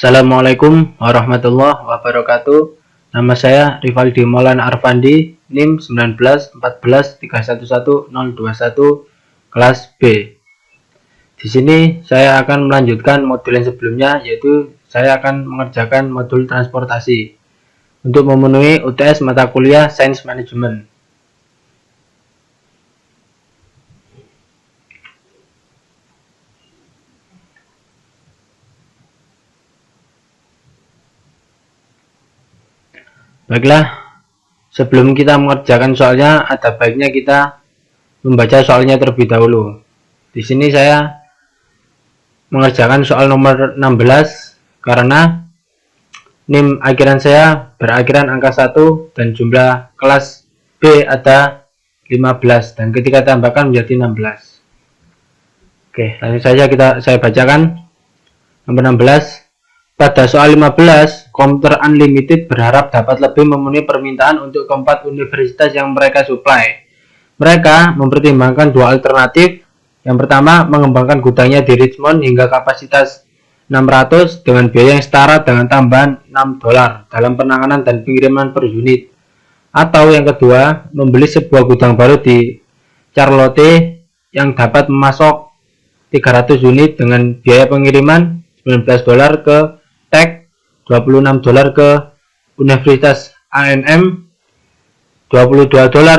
Assalamualaikum warahmatullahi wabarakatuh. Nama saya Rivaldi Maulana Arfandi, NIM 1914311021, kelas B. Di sini saya akan melanjutkan modul yang sebelumnya, yaitu saya akan mengerjakan modul transportasi untuk memenuhi UTS mata kuliah Sains Manajemen. Baiklah, sebelum kita mengerjakan soalnya, ada baiknya kita membaca soalnya terlebih dahulu. Di sini saya mengerjakan soal nomor 16 karena NIM akhiran saya berakhiran angka 1 dan jumlah kelas B ada 15 dan ketika tambahkan menjadi 16. Oke, langsung saja saya bacakan nomor 16. Pada soal 15, Komputer Unlimited berharap dapat lebih memenuhi permintaan untuk keempat universitas yang mereka suplai. Mereka mempertimbangkan dua alternatif. Yang pertama, mengembangkan gudangnya di Richmond hingga kapasitas 600 dengan biaya yang setara dengan tambahan $6 dalam penanganan dan pengiriman per unit. Atau yang kedua, membeli sebuah gudang baru di Charlotte yang dapat memasok 300 unit dengan biaya pengiriman $19 ke Tech, $26 ke Universitas A&M, $22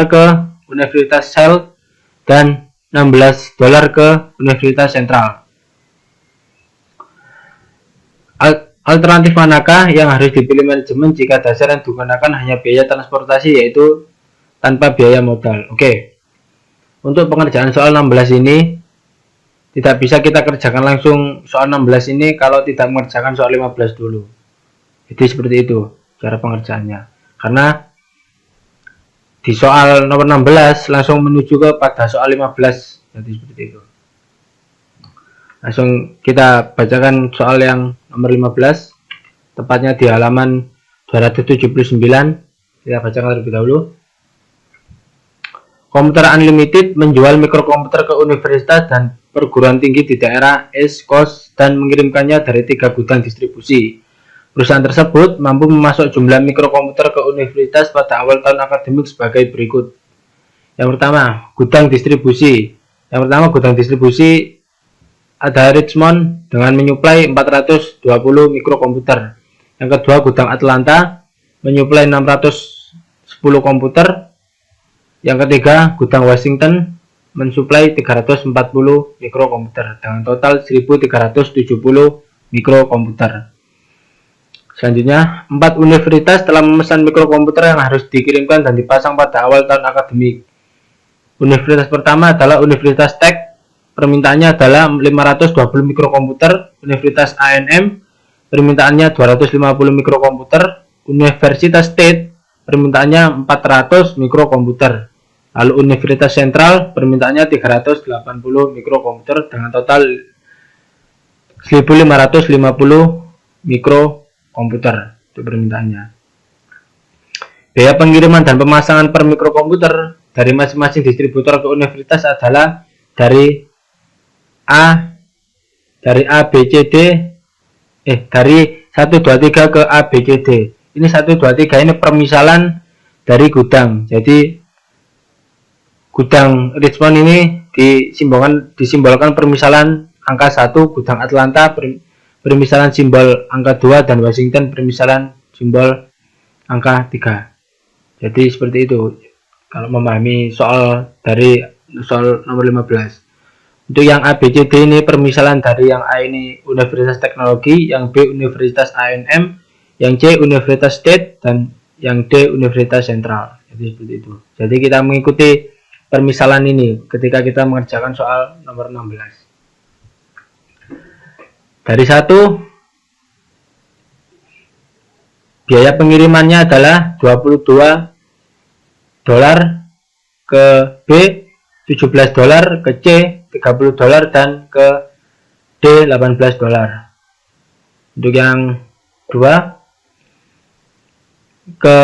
ke Universitas Shell, dan $16 ke Universitas Sentral. Alternatif manakah yang harus dipilih manajemen jika dasar yang digunakan hanya biaya transportasi, yaitu tanpa biaya modal? Oke. Untuk pengerjaan soal 16 ini tidak bisa kita kerjakan langsung soal 16 ini kalau tidak mengerjakan soal 15 dulu. Jadi seperti itu cara pengerjaannya. Karena di soal nomor 16 langsung menuju ke pada soal 15. Jadi seperti itu. Langsung kita bacakan soal yang nomor 15. Tepatnya di halaman 279. Kita bacakan terlebih dahulu. Komputer Unlimited menjual mikrokomputer ke universitas dan perguruan tinggi di daerah East Coast dan mengirimkannya dari 3 gudang distribusi. Perusahaan tersebut mampu memasok jumlah mikrokomputer ke universitas pada awal tahun akademik sebagai berikut. Yang pertama, gudang distribusi. Yang pertama, gudang distribusi ada Richmond dengan menyuplai 420 mikrokomputer. Yang kedua, gudang Atlanta menyuplai 610 komputer. Yang ketiga, gudang Washington mensuplai 340 mikrokomputer dengan total 1370 mikrokomputer. Selanjutnya, 4 universitas telah memesan mikrokomputer yang harus dikirimkan dan dipasang pada awal tahun akademik. Universitas pertama adalah Universitas Tech, permintaannya adalah 520 mikrokomputer. Universitas A&M, permintaannya 250 mikrokomputer. Universitas State, permintaannya 400 mikrokomputer. Lalu Universitas Sentral permintaannya 380 mikrokomputer dengan total 1550 mikrokomputer itu permintaannya. Biaya pengiriman dan pemasangan per mikrokomputer dari masing-masing distributor ke universitas adalah dari dari 1, 2, 3 ke A, B, C, D. Ini 1, 2, 3 ini permisalan dari gudang. Jadi gudang Richmond ini disimbolkan permisalan angka 1, gudang Atlanta permisalan simbol angka 2, dan Washington permisalan simbol angka 3. Jadi seperti itu kalau memahami soal dari soal nomor 15. Untuk yang A, B, C, D ini permisalan dari yang A ini Universitas Teknologi, yang B Universitas A&M, yang C Universitas State, dan yang D Universitas Sentral. Jadi seperti itu. Jadi kita mengikuti permisalan ini ketika kita mengerjakan soal nomor 16. Dari 1, biaya pengirimannya adalah $22 ke B, $17 ke C, $30 dan ke D, $18. Untuk yang 2, ke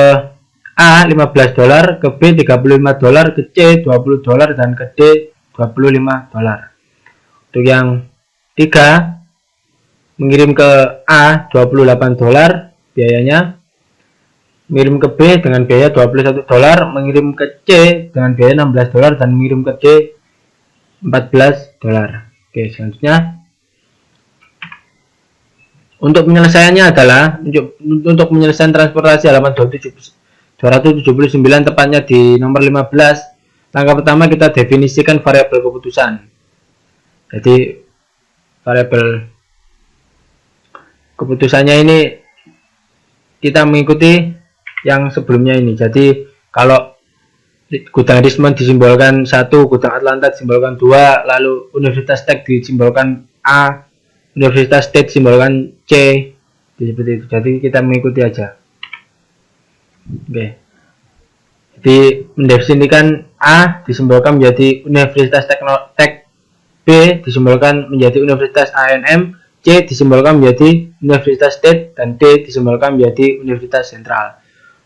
A $15, ke B $35, ke C $20 dan ke D $25. Untuk yang 3, mengirim ke A $28 biayanya, mengirim ke B dengan biaya $21, mengirim ke C dengan biaya $16, dan mengirim ke D $14. Oke, selanjutnya untuk penyelesaiannya adalah untuk penyelesaian transportasi halaman 279 tepatnya di nomor 15. Langkah pertama kita definisikan variabel keputusan. Jadi variabel keputusannya ini kita mengikuti yang sebelumnya ini. Jadi kalau gudang Richmond disimbolkan 1, gudang Atlanta disimbolkan 2, lalu Universitas Tech disimbolkan A, Universitas State disimbolkan C, seperti itu. Jadi kita mengikuti aja. Oke. Jadi mendefinisikan A disimbolkan menjadi Universitas Tech, B disimbolkan menjadi Universitas A&M, C disimbolkan menjadi Universitas State, dan D disimbolkan menjadi Universitas Sentral.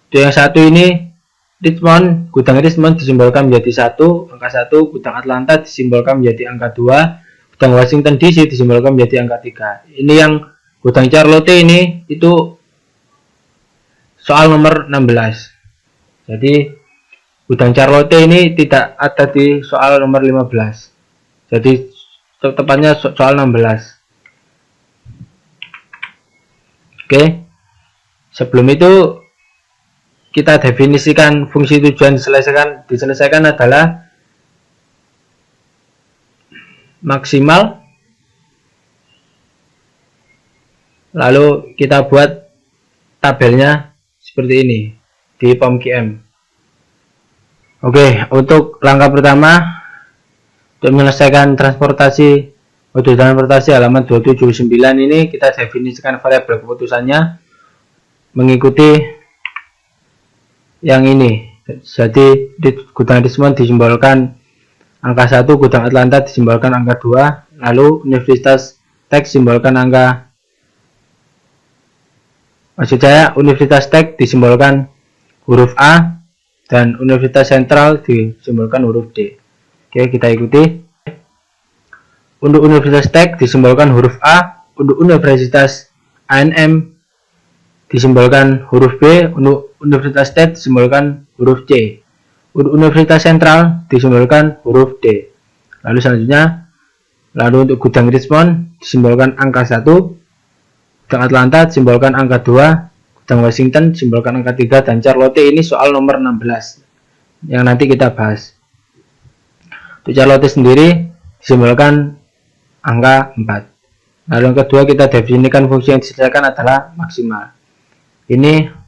Untuk yang satu ini Richmond, gudang Richmond disimbolkan menjadi 1, angka 1, gudang Atlanta disimbolkan menjadi angka 2, gudang Washington DC disimbolkan menjadi angka 3. Ini yang gudang Charlotte ini itu soal nomor 16. Jadi gudang Charlotte ini tidak ada di soal nomor 15. Jadi tepatnya soal 16. Oke. Sebelum itu kita definisikan fungsi tujuan diselesaikan adalah maksimal, lalu kita buat tabelnya seperti ini di POMQM. Oke, untuk langkah pertama untuk menyelesaikan modul transportasi halaman 279 ini kita definisikan variabel keputusannya mengikuti yang ini. Jadi di gudang Richmond disimbolkan angka 1, gudang Atlanta disimbolkan angka 2, lalu Universitas Tech disimbolkan Universitas Tech disimbolkan huruf A, dan Universitas Sentral disimbolkan huruf D. Oke, kita ikuti. Untuk Universitas Tech disimbolkan huruf A, untuk Universitas A&M disimbolkan huruf B, untuk Universitas State disimbolkan huruf C, untuk Universitas Sentral disimbolkan huruf D. Lalu selanjutnya, untuk gudang Richmond disimbolkan angka 1, gudang Atlanta disimbolkan angka 2, gudang Washington disimbolkan angka 3, dan Charlotte ini soal nomor 16 yang nanti kita bahas. Untuk Charlotte sendiri disimbolkan angka 4. Lalu yang kedua kita definisikan fungsi yang diselesaikan adalah maksimal. Ini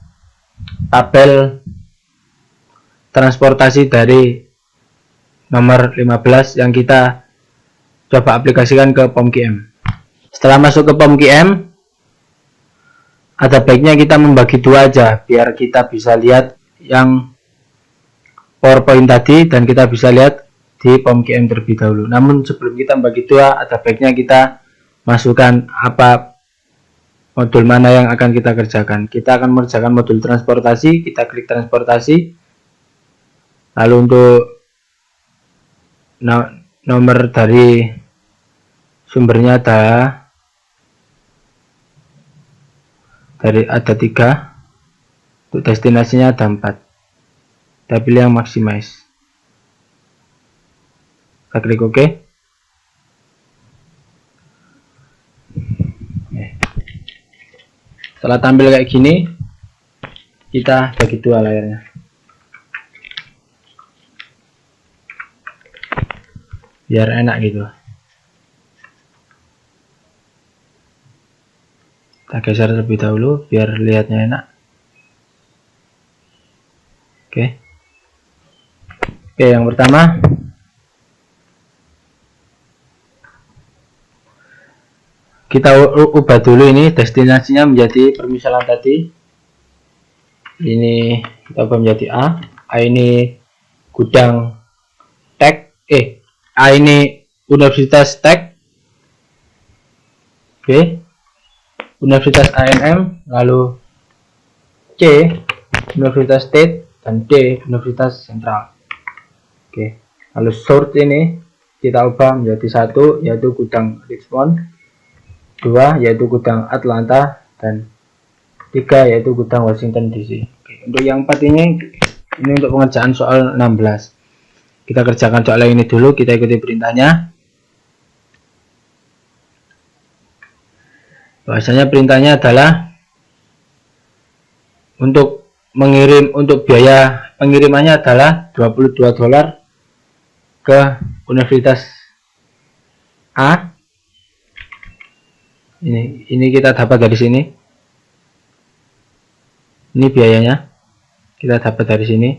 tabel transportasi dari nomor 15 yang kita coba aplikasikan ke POMQM. Setelah masuk ke POMQM, ada baiknya kita membagi dua aja biar kita bisa lihat yang PowerPoint tadi dan kita bisa lihat di POMQM terlebih dahulu. Namun sebelum kita membagi dua, ada baiknya kita masukkan apa modul mana yang akan kita kerjakan. Kita akan mengerjakan modul transportasi, kita klik transportasi. Lalu untuk nomor dari sumbernya ada 3, untuk destinasinya ada 4. Kita pilih yang maximize. Kita klik OK. Setelah tampil kayak gini, kita bagi dua layarnya biar enak gitu. Kita geser terlebih dahulu biar lihatnya enak. Oke, yang pertama kita ubah dulu ini destinasinya menjadi permisalan tadi. Ini kita ubah menjadi A ini gudang Tech, A ini Universitas Tech, B Universitas A&M, lalu C Universitas State, dan D Universitas Sentral. Oke, lalu source ini kita ubah menjadi 1, yaitu gudang Richmond. 2 yaitu gudang Atlanta, dan 3 yaitu gudang Washington DC. Oke, untuk yang 4 ini untuk pengerjaan soal 16. Kita kerjakan soal yang ini dulu, kita ikuti perintahnya. Bahasanya perintahnya adalah untuk biaya pengirimannya adalah $22 ke Universitas A. Ini kita dapat dari sini. Ini biayanya kita dapat dari sini.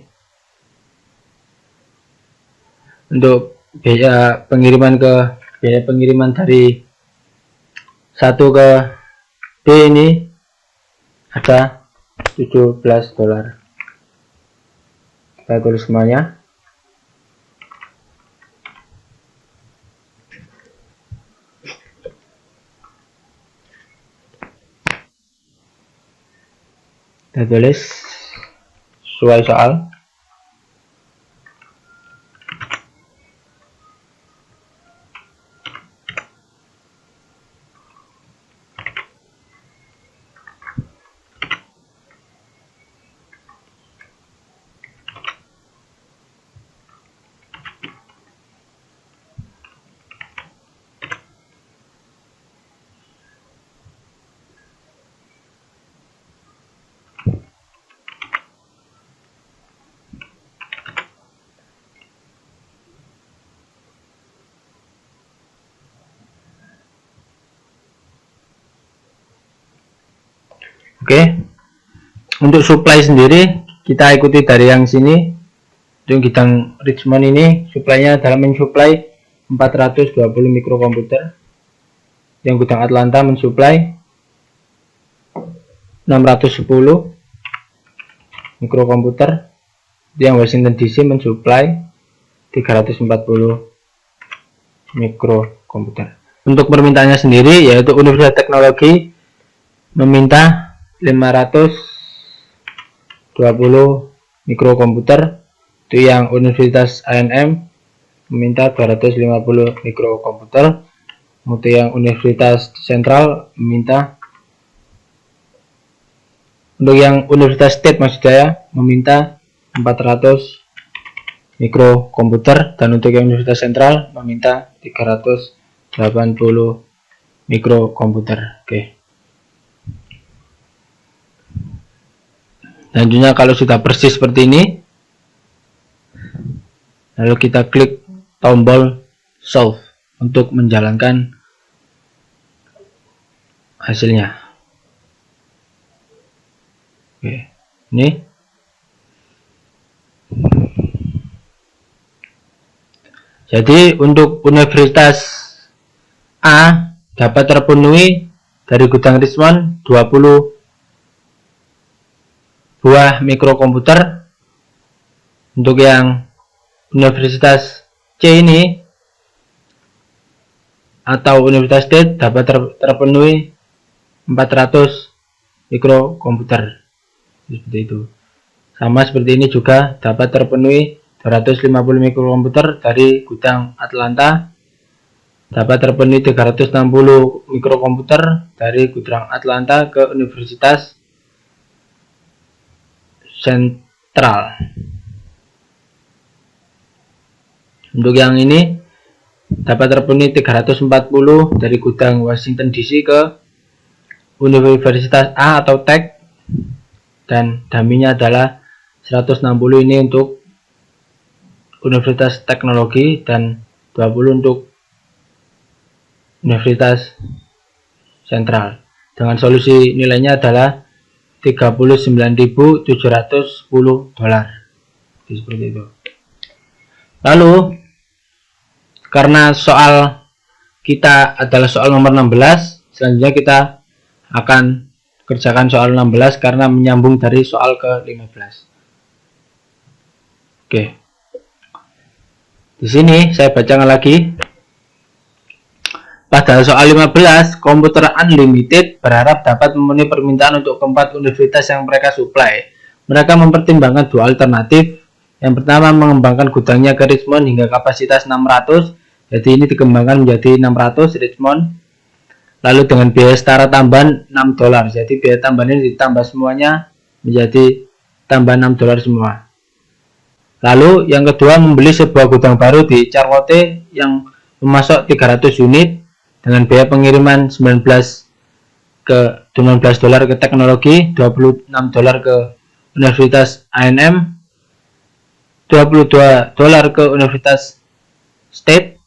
Untuk biaya pengiriman dari 1 ke B ini ada $17. Kita tulis semuanya. Kita tulis sesuai soal. Oke, untuk supply sendiri kita ikuti dari yang sini. Untuk gudang Richmond ini suplainya adalah mensuplai 420 mikrokomputer. Yang gudang Atlanta mensuplai 610 mikrokomputer. Yang Washington DC mensuplai 340 mikrokomputer. Untuk permintaannya sendiri yaitu Universitas Teknologi meminta 520 mikrokomputer, itu yang Universitas A&M meminta 250 mikrokomputer, untuk yang Universitas Sentral meminta, untuk yang Universitas State maksud saya meminta 400 mikrokomputer, dan untuk yang Universitas Sentral meminta 380 mikrokomputer. Oke. Selanjutnya kalau sudah persis seperti ini, lalu kita klik tombol solve untuk menjalankan hasilnya. Oke, ini jadi untuk Universitas A dapat terpenuhi dari gudang Richmond 20 buah mikrokomputer. Untuk yang Universitas C ini atau Universitas State dapat terpenuhi 400 mikrokomputer. Seperti itu. Sama seperti ini juga dapat terpenuhi 250 mikrokomputer dari gudang Atlanta. Dapat terpenuhi 360 mikrokomputer dari gudang Atlanta ke Universitas Sentral. Untuk yang ini dapat terpenuhi 340 dari gudang Washington DC ke Universitas A atau Tech, dan daminya adalah 160 ini untuk Universitas Teknologi dan 20 untuk Universitas Sentral. Dengan solusi nilainya adalah $39.710. Seperti itu. Lalu karena soal kita adalah soal nomor 16, selanjutnya kita akan kerjakan soal 16 karena menyambung dari soal ke 15. Oke. Di sini saya bacakan lagi. Pada soal 15, komputer unlimited berharap dapat memenuhi permintaan untuk keempat universitas yang mereka suplai. Mereka mempertimbangkan dua alternatif. Yang pertama, mengembangkan gudangnya ke Richmond hingga kapasitas 600. Jadi ini dikembangkan menjadi 600 Richmond. lalu dengan biaya setara tambahan $6. Jadi biaya tambahan ini ditambah semuanya menjadi tambah $6 semua. Lalu yang kedua, membeli sebuah gudang baru di Charlotte yang memasok 300 unit dengan biaya pengiriman $19 ke teknologi, $26 ke Universitas A&M, $22 ke Universitas State,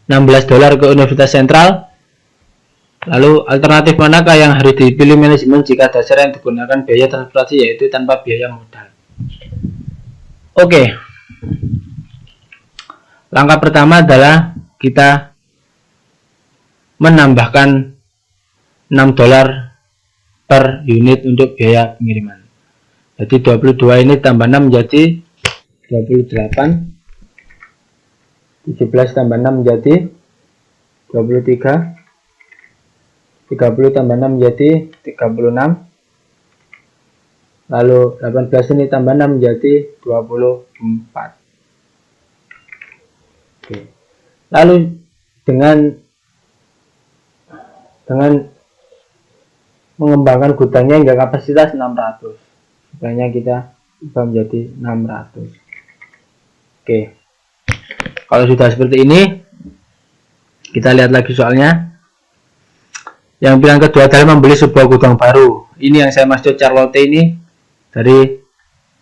$16 ke Universitas Sentral. Lalu alternatif manakah yang harus dipilih manajemen jika dasar yang digunakan biaya transportasi yaitu tanpa biaya modal? Oke. Langkah pertama adalah kita menambahkan $6 per unit untuk biaya pengiriman. Jadi 22 ini tambah 6 menjadi 28. 17 tambah 6 menjadi 23. 30 tambah 6 menjadi 36. Lalu 18 ini tambah 6 menjadi 24. Oke. Lalu dengan mengembangkan gudangnya hingga kapasitas 600. Supaya kita ubah menjadi 600. Oke. Kalau sudah seperti ini, kita lihat lagi soalnya. Yang pilihan kedua adalah membeli sebuah gudang baru. Ini yang saya maksud Charlotte ini dari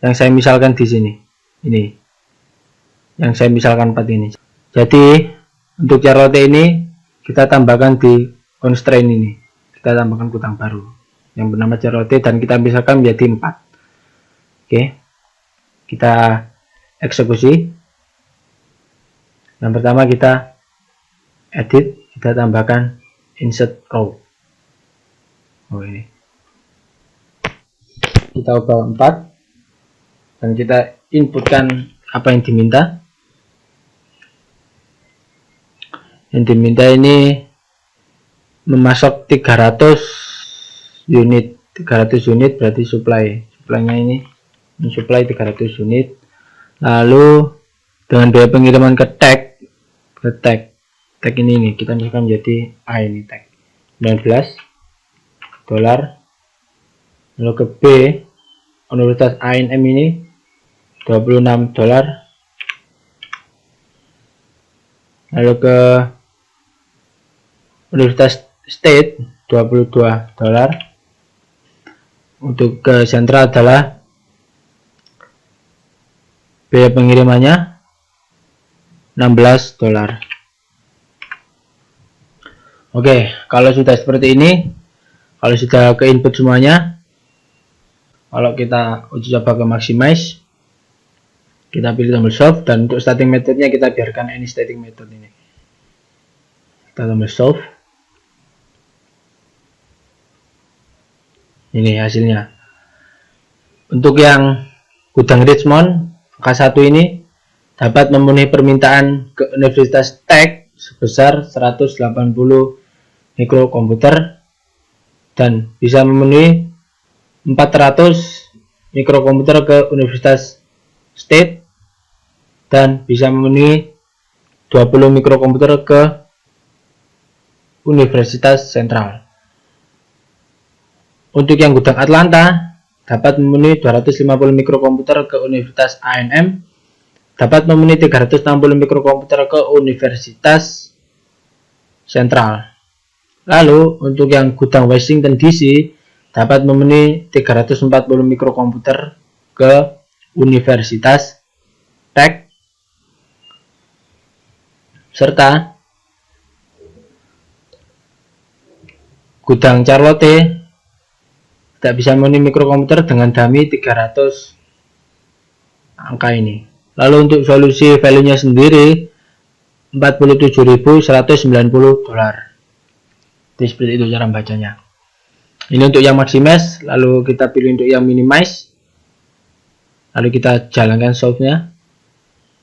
yang saya misalkan di sini. Ini yang saya misalkan 4 ini. Jadi untuk Charlotte ini kita tambahkan di constraint ini. Kita tambahkan gudang baru yang bernama Charlotte dan kita misalkan menjadi 4. Oke. Kita eksekusi. Yang pertama kita edit, kita tambahkan insert row. Oh ini. Kita ubah 4 dan kita inputkan apa yang diminta. Yang diminta ini memasok 300 unit. 300 unit berarti supply-nya ini mensuplai 300 unit. Lalu dengan biaya pengiriman ke tag ini kita misalkan menjadi A ini tag $19. Lalu ke B Universitas A&M ini $26. Lalu ke Universitas State $22. Untuk ke sentral adalah biaya pengirimannya $16. Oke, kalau sudah seperti ini, kalau sudah ke input semuanya, kalau kita uji coba ke maximize, kita pilih tombol solve, dan untuk starting methodnya kita biarkan any starting method ini. Kita tombol solve. Ini hasilnya. Untuk yang gudang Richmond K1 ini dapat memenuhi permintaan ke Universitas Tech sebesar 180 mikrokomputer dan bisa memenuhi 400 mikrokomputer ke Universitas State dan bisa memenuhi 20 mikrokomputer ke Universitas Sentral. Untuk yang gudang Atlanta dapat memenuhi 250 mikrokomputer ke Universitas A&M, dapat memenuhi 360 mikrokomputer ke Universitas Sentral. Lalu untuk yang gudang Washington DC dapat memenuhi 340 mikrokomputer ke Universitas Tech, serta gudang Charlotte tidak bisa memenuhi mikrokomputer dengan dummy 300 angka ini. Lalu untuk solusi value-nya sendiri $47.190. Jadi seperti itu cara bacanya. Ini untuk yang maximize, lalu kita pilih untuk yang minimize. Lalu kita jalankan solve-nya.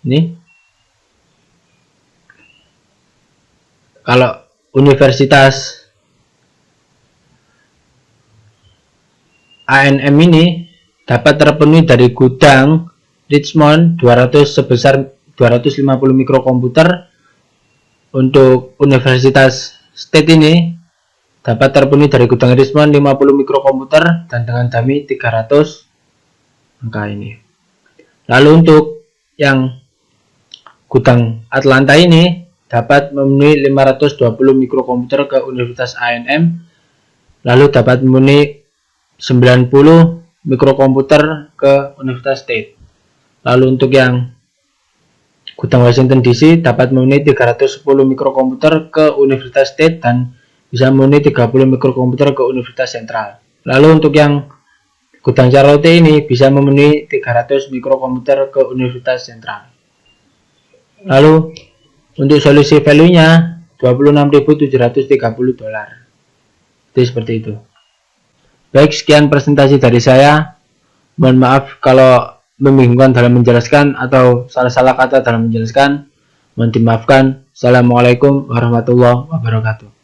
Ini. Kalau Universitas A&M ini dapat terpenuhi dari gudang Richmond 200 sebesar 250 mikrokomputer. Untuk Universitas State ini dapat terpenuhi dari gudang Richmond 50 mikrokomputer dan dengan dummy 300 angka ini. Lalu untuk yang gudang Atlanta ini dapat memenuhi 520 mikrokomputer ke Universitas A&M, lalu dapat memenuhi 90 mikrokomputer ke Universitas State. Lalu untuk yang gudang Washington DC dapat memenuhi 310 mikrokomputer ke Universitas State dan bisa memenuhi 30 mikrokomputer ke Universitas Sentral. Lalu untuk yang gudang Charlotte ini bisa memenuhi 300 mikrokomputer ke Universitas Sentral. Lalu untuk solusi value-nya $26.730. Jadi seperti itu. Baik, sekian presentasi dari saya. Mohon maaf kalau membingungkan dalam menjelaskan atau salah-salah kata dalam menjelaskan. Mohon dimaafkan. Assalamualaikum warahmatullahi wabarakatuh.